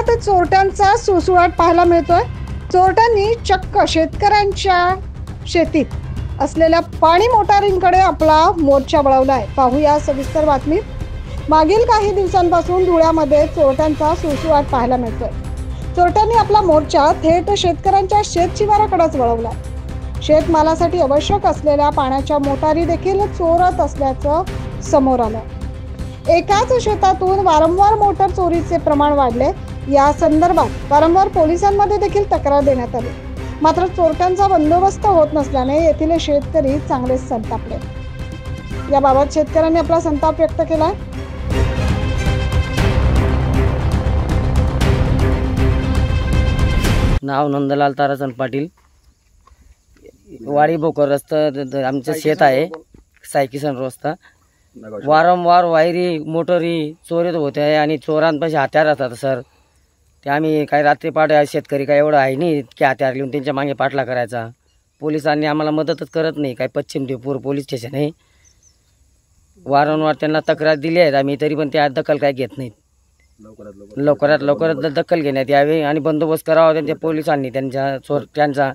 शहरात चोरट्यांचा सुळसुळाट पाहायला मिळतोय। चोरट्यांनी चक्क शेतकऱ्यांच्या शेतीत असलेल्या पाणी मोटारींकडे आपला मोर्चा वळवलाय। पाहूया सविस्तर बातमी। मागील काही दिवसांपासून धुळ्यामध्ये चोरट्यांचा सुळसुळाट पाहायला मिळतोय। चोरट्यांनी आपला मोर्चा थेट शेतकऱ्यांच्या शेतशिवाराकडेच वळवलाय। शेतमालासाठी आवश्यक असलेल्या पाण्याच्या मोटारी देखील चोरत असल्याचं समोर आलं। एकाच शेतातून वारंवार मोटार चोरीचे प्रमाण वाढले। या संदर्भात वारंवार पोलिसांमध्ये देखील तक्रार देण्यात आली, मात्र चोरट्यांचा बंदोबस्त होत नसल्याने येथील शेतकरी चांगले संतापले। याबाबत शेतकऱ्यांनी आपला संताप व्यक्त केलाय। नाव नंदलाल ताराचंद पाटील, वाडी बोकर रस्ता आमचं शेत आहे। सायकिसन रस्ता वारंवार वायरी मोटरी चोरीत होते आहे आणि चोरांपाशी हत्यार असतात सर। ते आम्ही काय रात्री पाठ शेतकरी काय एवढं आहे नाही की हत्यार घेऊन त्यांच्या मागे पाठला करायचा। पोलिसांनी आम्हाला मदतच करत नाही। काय पश्चिम देवपूर पोलीस स्टेशन आहे, वारंवार त्यांना तक्रार दिली आहे आम्ही, तरी पण त्या दखल काय घेत नाहीत। लवकरात दखल घेण्यात यावी आणि बंदोबस्त करावा त्यांच्या पोलिसांनी। त्यांच्या चोरट्यांचा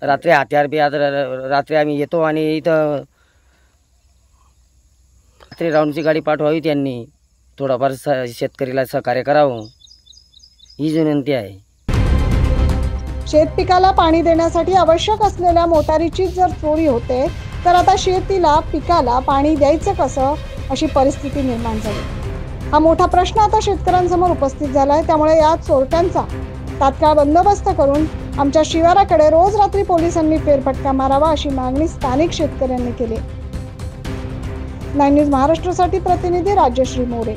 रात्री हत्यार बी रात्री आम्ही येतो आणि इथं रात्री राऊंडची गाडी पाठवावी। त्यांनी थोडाफार शेतकरीला सहकार्य करावं ही विनंती आहे। शेत पिकाला पाणी देण्यासाठी आवश्यक असलेल्या मोटारीची जर चोरी होते तर आता शेतीला पिकाला पाणी द्यायचं कसं, अशी परिस्थिती निर्माण झाली। हा मोठा प्रश्न आता शेतकऱ्यांसमोर उपस्थित झालाय। त्यामुळे या चोरट्यांचा तात्काळ बंदोबस्त करून आमच्या शिवाराकडे रोज रात्री पोलिसांनी फेरफटका मारावा, अशी मागणी स्थानिक शेतकऱ्यांनी केली। 9 न्यूज महाराष्ट्रासाठी प्रतिनिधी राजश्री मोरे।